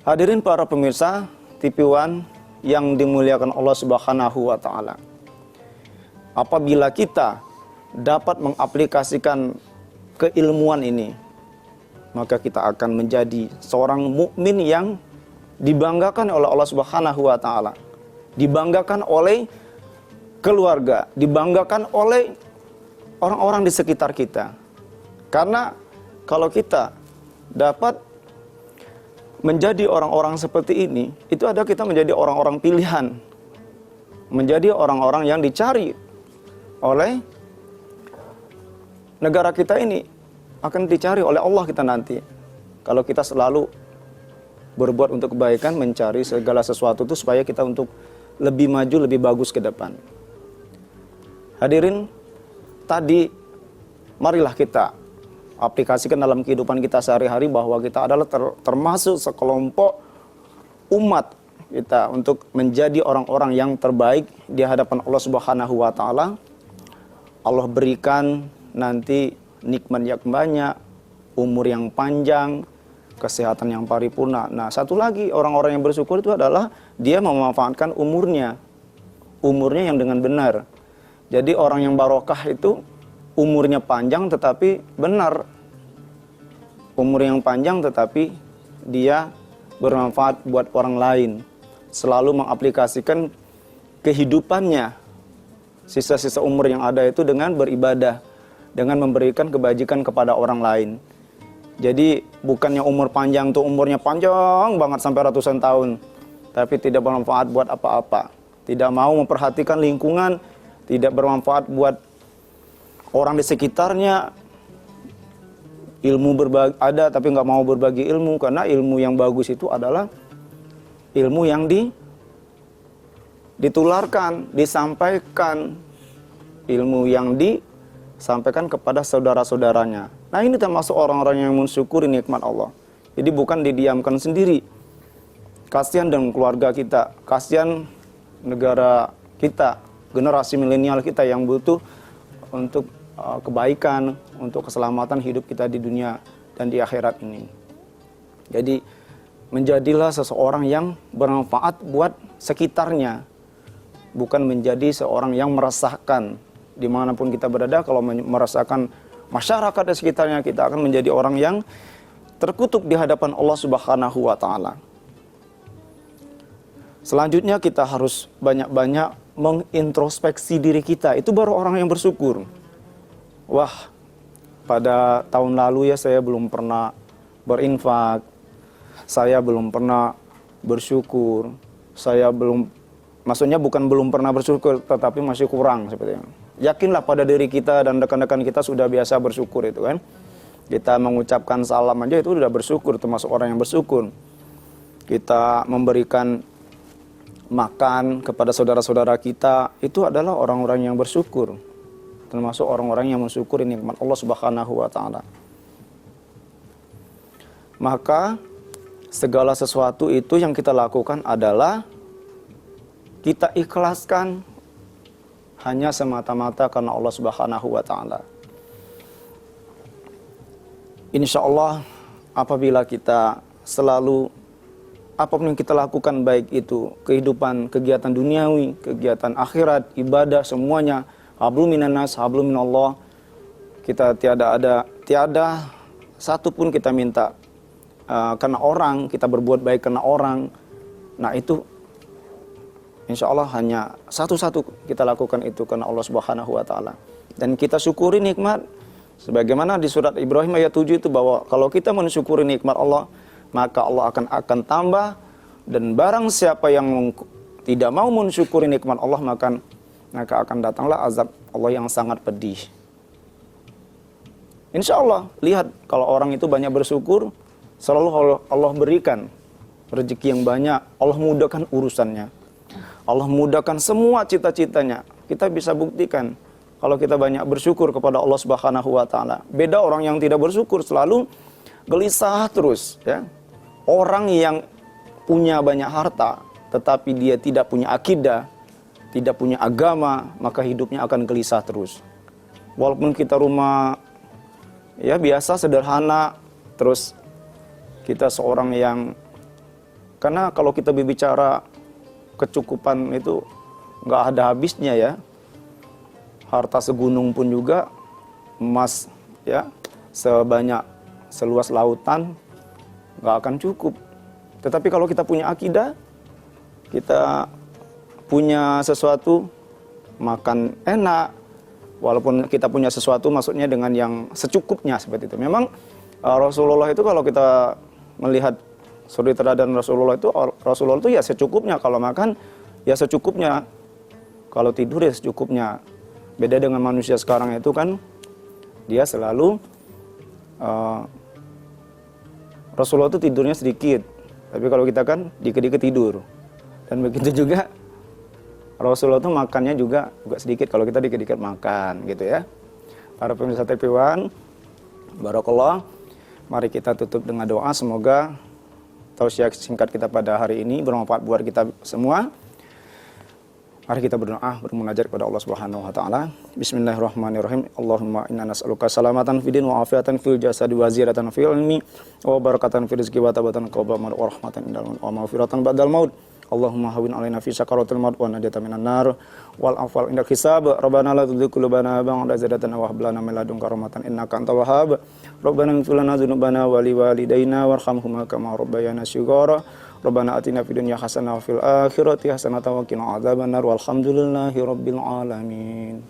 Hadirin para pemirsa TV One yang dimuliakan Allah Subhanahu wa taala. Apabila kita dapat mengaplikasikan keilmuan ini, maka kita akan menjadi seorang mukmin yang dibanggakan oleh Allah Subhanahu wa taala, dibanggakan oleh keluarga, dibanggakan oleh orang-orang di sekitar kita. Karena kalau kita dapat menjadi orang-orang seperti ini, itu ada kita menjadi orang-orang pilihan, menjadi orang-orang yang dicari oleh negara kita ini, akan dicari oleh Allah kita nanti. Kalau kita selalu berbuat untuk kebaikan, mencari segala sesuatu itu supaya kita untuk lebih maju, lebih bagus ke depan. Hadirin, tadi marilah kita aplikasikan dalam kehidupan kita sehari-hari bahwa kita adalah termasuk sekelompok umat kita untuk menjadi orang-orang yang terbaik di hadapan Allah Subhanahu wa taala. Allah berikan nanti nikmat yang banyak, umur yang panjang, kesehatan yang paripurna. Nah, satu lagi orang-orang yang bersyukur itu adalah dia memanfaatkan umurnya yang dengan benar. Jadi orang yang barokah itu umurnya panjang tetapi benar. Umur yang panjang tetapi dia bermanfaat buat orang lain. Selalu mengaplikasikan kehidupannya, sisa-sisa umur yang ada itu dengan beribadah, dengan memberikan kebajikan kepada orang lain. Jadi bukannya umur panjang tuh umurnya panjang banget sampai ratusan tahun, tapi tidak bermanfaat buat apa-apa. Tidak mau memperhatikan lingkungan, tidak bermanfaat buat orang di sekitarnya. Ilmu berbagi ada tapi nggak mau berbagi ilmu, karena ilmu yang bagus itu adalah ilmu yang ditularkan, disampaikan, ilmu yang disampaikan kepada saudara-saudaranya. Nah, ini termasuk orang-orang yang mensyukuri nikmat Allah. Jadi bukan didiamkan sendiri. Kasihan dengan keluarga kita, kasihan negara kita, generasi milenial kita yang butuh untuk kebaikan, untuk keselamatan hidup kita di dunia dan di akhirat ini. Jadi menjadilah seseorang yang bermanfaat buat sekitarnya, bukan menjadi seorang yang meresahkan. Dimanapun kita berada, kalau meresahkan masyarakat di sekitarnya, kita akan menjadi orang yang terkutuk di hadapan Allah Subhanahu wa taala. Selanjutnya kita harus banyak-banyak mengintrospeksi diri kita. Itu baru orang yang bersyukur. Wah, pada tahun lalu ya saya belum pernah berinfak, saya belum pernah bersyukur, saya belum, maksudnya bukan belum pernah bersyukur, tetapi masih kurang seperti itu. Yakinlah pada diri kita dan rekan-rekan kita sudah biasa bersyukur itu kan. Kita mengucapkan salam aja itu sudah bersyukur, termasuk orang yang bersyukur. Kita memberikan makan kepada saudara-saudara kita, itu adalah orang-orang yang bersyukur. Termasuk orang-orang yang mensyukuri nikmat Allah Subhanahu wa taala. Maka segala sesuatu itu yang kita lakukan adalah kita ikhlaskan hanya semata-mata karena Allah Subhanahu wa taala. Insya Allah apabila kita selalu apapun yang kita lakukan, baik itu kehidupan, kegiatan duniawi, kegiatan akhirat, ibadah, semuanya hablum minannas, hablum minallah. Kita tiada satu pun kita minta karena orang, kita berbuat baik karena orang. Nah, itu insya Allah hanya satu-satu kita lakukan itu karena Allah Subhanahu wa taala. Dan kita syukuri nikmat sebagaimana di surat Ibrahim ayat 7 itu, bahwa kalau kita mensyukuri nikmat Allah, maka Allah akan tambah, dan barang siapa yang tidak mau mensyukuri nikmat Allah, maka akan datanglah azab Allah yang sangat pedih. Insya Allah, lihat kalau orang itu banyak bersyukur, selalu Allah berikan rezeki yang banyak, Allah mudahkan urusannya, Allah mudahkan semua cita-citanya. Kita bisa buktikan kalau kita banyak bersyukur kepada Allah Subhanahu wa taala. Beda orang yang tidak bersyukur, selalu gelisah terus ya. Orang yang punya banyak harta tetapi dia tidak punya akidah, tidak punya agama, maka hidupnya akan gelisah terus. Walaupun kita rumah ya biasa sederhana, terus kita seorang yang Karena kalau kita berbicara kecukupan itu nggak ada habisnya ya. Harta segunung pun juga, emas ya sebanyak seluas lautan nggak akan cukup. Tetapi kalau kita punya akidah, kita punya sesuatu, makan enak, walaupun kita punya sesuatu maksudnya dengan yang secukupnya seperti itu. Memang Rasulullah itu kalau kita melihat suri teladan Rasulullah itu ya secukupnya, kalau makan ya secukupnya, kalau tidur ya secukupnya. Beda dengan manusia sekarang itu kan dia selalu Rasulullah itu tidurnya sedikit, tapi kalau kita kan dikit-dikit tidur. Dan begitu juga Rasulullah itu makannya juga sedikit, kalau kita dikit-dikit makan gitu ya. Para pemirsa TV1, barakallah. Mari kita tutup dengan doa, semoga tausiah singkat kita pada hari ini bermanfaat buat kita semua. Mari kita berdoa, bermunajat kepada Allah Subhanahu wa taala. Bismillahirrahmanirrahim. Allahumma inna nas'aluka salamatan fid din wa afiatan fil jasadi wa ziyadatan fil ilmi wa barakatan fil rizqi wa tabatan qabla maut wa rahmatan indal maut wa maghfiratan ba'dal maut. Allahumma hawwin 'alaina fi sakaratil maut wa najatan minan nar wal afwal indak hisab. Rabbana la tuzigh qulubana ba'da idh hadaytana wa hab lana min ladunka rahmatan innaka antal wahhab. Rabbana ighfir lana dzunubana wa liwalidayna warhamhuma kama rabbayana shighara. Rabbana atina fid dunya hasanah wa fil akhirati hasanah wa qina adzabannar walhamdulillahi rabbil alamin.